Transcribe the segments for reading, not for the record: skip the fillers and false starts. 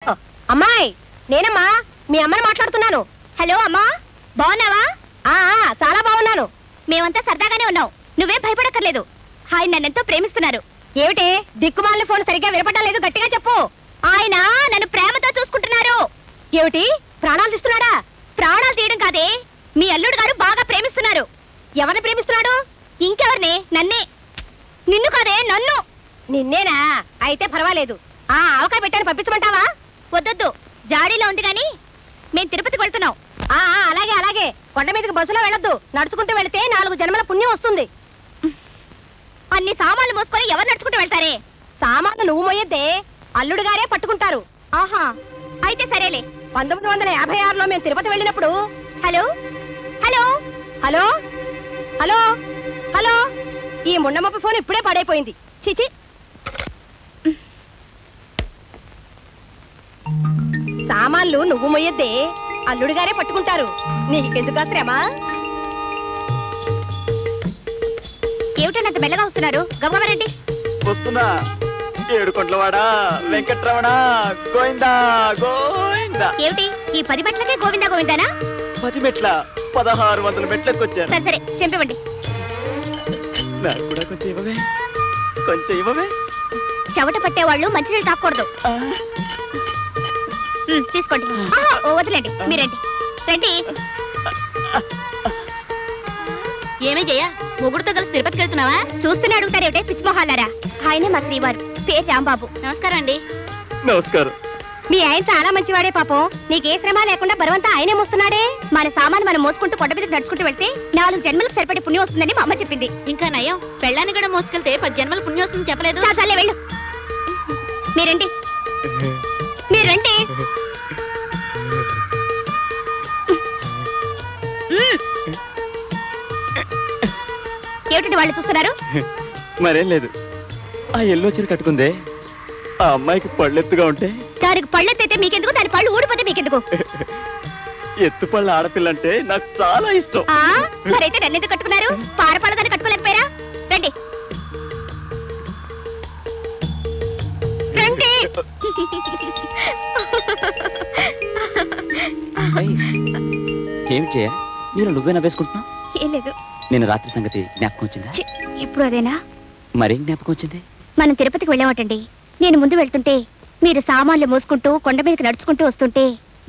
అమ్మాయి నేనమ్మా మీ అమ్మని మాట్లాడుతున్నాను. హలో అమ్మా, బాగున్నావా? చాలా బాగున్నాను. మేమంతా సరదాగానే ఉన్నాం, నువ్వేం భయపడక్కర్లేదు. ఆయన నన్నెంతో ప్రేమిస్తున్నారు. ఏమిటి దిక్కుమాలిన ఫోన్ సరిగ్గా వినపడడం లేదు, గట్టిగా చెప్పు. ఆయన నన్ను ప్రేమతో చూసుకుంటున్నారు. ఏమిటి ప్రాణాలు తీస్తున్నాడా? ప్రాణాలు తీయడం కాదే, మీ అల్లుడు గారు బాగా ప్రేమిస్తున్నారు. ఎవరిని ప్రేమిస్తున్నాడు? ఇంకెవరిని? నన్నే. నిన్ను కాదే, నన్ను. నిన్నేనా? అయితే పర్వాలేదు. ఆవకాయ పెట్టాను, పంపించమంటావా? వద్దొద్దు, జాడీలో ఉంది గాని మేం తిరుపతికి వెళ్తున్నాం. అలాగే అలాగే. కొండ మీదకి బస్సులో వెళ్ళొద్దు, నడుచుకుంటూ వెళితే 4 జన్మల పుణ్యం వస్తుంది. అన్ని సామాన్లు మోసుకొని ఎవరు నడుచుకుంటూ వెళ్తారే? సామాన్లు నువ్వు మోయొద్దే, అల్లుడు గారే పట్టుకుంటారు. ఆహా, అయితే సరేలే. 1956లో మేము తిరుపతి వెళ్ళినప్పుడు. Hello hello hello hello hello, ఈ ముండమొప్పి ఫోన్ ఇప్పుడే పడైపోయింది. చిచి, సామాన్లు నువ్వు మొయ్యద్దే, అల్లుడు గారే పట్టుకుంటారు. నీకెందుకు శ్రమ? ఏమిటంత మెల్లగా వస్తున్నారు? గవ్వరండి. వస్తున్నా. ఏడుకొండలవాడా వెంకట్రమణ గోవిందా గోవిందా. ఏమిటి ఈ 10 మెట్లకే గోవిందా గోవిందానా? 10 మెట్ల 1600 మెట్లకు వచ్చాను. సరే సరే, చెంపివ్వండి. నాకు కూడా కొంచెం ఇవ్వవే, కొంచెం ఇవ్వవే. చెవట పట్టేవాళ్ళు మంచినీళ్ళు తాకూడదు. తీసుకోండి. వదిలేండి, మీరండి రండి. ఏమే జయ, మొగుడుతో కలిసి తిరుపతికి వెళ్తున్నావా? చూస్తూనే అడుగుతారేమిటే పిచ్చిమొహాలారా. ఆయనే మా శ్రీవారు, పేరు రాంబాబు. నమస్కారం అండి. నమస్కారం. మీ ఆయన చాలా మంచివాడే పాపం, నీకే శ్రమ లేకుండా బరువంతా ఆయనే మోస్తున్నాడే. మన సామాను మనం మోసుకుంటూ కొండ మీదకి నడుచుకుంటూ వెళ్తే 4 జన్మలకు సరిపడే పుణ్యం వస్తుందని మా అమ్మ చెప్పింది. ఇంకా నయం, పెళ్ళాన్ని కూడా మోసుకెళ్తే 10 జన్మల పుణ్యం వస్తుందని చెప్పలేదు. చాలే వెళ్ళు. మీరండి మీరండి. ఏమిటండి వాళ్ళు చూస్తున్నారు? మరేం లేదు, ఆ ఎల్లో చీర కట్టుకుందే ఆ అమ్మాయికి పళ్ళెత్తుగా ఉంటే. దానికి పళ్ళెత్తైతే మీకెందుకు, దాని పళ్ళు ఊడిపోతే మీకెందుకు? ఎత్తుపళ్ళ ఆడపిల్లంటే నాకు చాలా ఇష్టం. మరైతే నన్నెందుకు కట్టుకున్నారు? పారపళ్ళ దాన్ని కట్టుకోలేకపోయారా? రండి రండి. ఏం చేయ, నేను నువ్వే నవ్వేసుకుంటున్నావు? ఏం లేదు. నేను రాత్రి సంగతి జ్ఞాపకం వచ్చిందా? ఇప్పుడు అదేనా? మరేం జ్ఞాపకం వచ్చింది? మనం తిరుపతికి వెళ్ళామటండి. నేను ముందు వెళ్తుంటే మీరు సామాన్లు మోసుకుంటూ కొండ మీదకి నడుచుకుంటూ వస్తుంటే.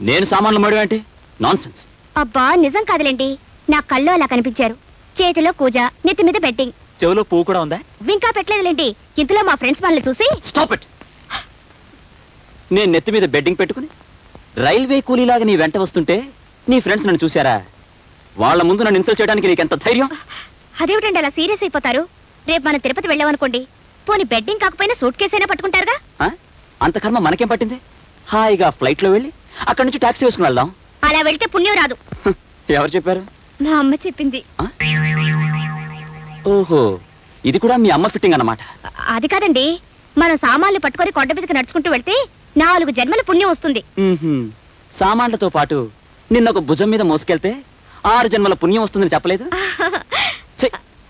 నేను సామాన్లు మోయడం అంటే నాన్సెన్స్. అబ్బా నిజం కాదులేండి, నా కళ్ళు అలా కనిపించారు. చేతిలో కూజ, నెత్తి మీద బెట్టింగ్. చెవులో పువ్వు కూడా ఉందా? ఇంకా పెట్టలేదులేండి. ఇంతలో మా ఫ్రెండ్స్ వాళ్ళని చూసి. Stop it. నేను నెత్తి మీద బెడ్డింగ్ పెట్టుకుని రైల్వే కూలీలాగా నీ వెంట వస్తుంటే నీ ఫ్రెండ్స్ నన్ను చూశారా? వాళ్ళ ముందు నన్ను ఇన్సల్ట్ చేయడానికి నీకెంత ధైర్యం? అదేమిటండి అలా సీరియస్ అయిపోతారు? రేపు మనం తిరుపతి వెళ్ళామనుకోండి, పోనీ బెడ్డింగ్ కాకపోయినా సూట్ కేసు అయినా పట్టుకుంటారుగా. అంత కర్మ మనకేం పట్టింది? హాయిగా ఫ్లైట్ లో వెళ్ళి అక్కడి నుంచి టాక్సీ వేసుకుని వెళ్దాం. అలా వెళ్తే పుణ్యం రాదు. ఎవరు చెప్పారు? మా అమ్మ చెప్పింది. ఓహో, ఇది కూడా మీ అమ్మ ఫిట్టింగ్ అన్నమాట. అది కాదండి, మనం సామాన్లు పట్టుకొని కొండ మీదకి నడుచుకుంటూ వెళ్తే 4 జన్మల పుణ్యం వస్తుంది. సామాన్లతో పాటు నిన్నొక భుజం మీద మోసుకెళ్తే 6 జన్మల పుణ్యం వస్తుందని చెప్పలేదు?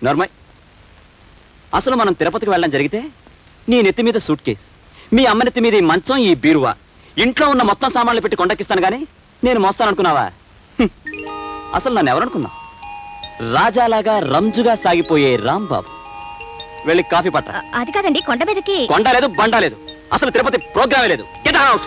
నార్మల్. అసలు మనం తిరుపతికి వెళ్ళడం జరిగితే నీ నెత్తి మీద సూట్ కేస్, మీ అమ్మ నెత్తి మీద ఈ మంచం, ఈ బీరువా, ఇంట్లో ఉన్న మొత్తం సామాన్లు పెట్టి కొండకిస్తాను గానీ నేను మోస్తాననుకున్నావా? అసలు నన్ను ఎవరనుకున్నావు? రాజాలాగా రంజుగా సాగిపోయే రాంబాబు. వెళ్ళి కాఫీ పట్ట. అది కాదండి, కొండ మీదకి. కొండ లేదు, బండ లేదు, అసలు తిరుపతి ప్రోగ్రామే లేదు. Get out.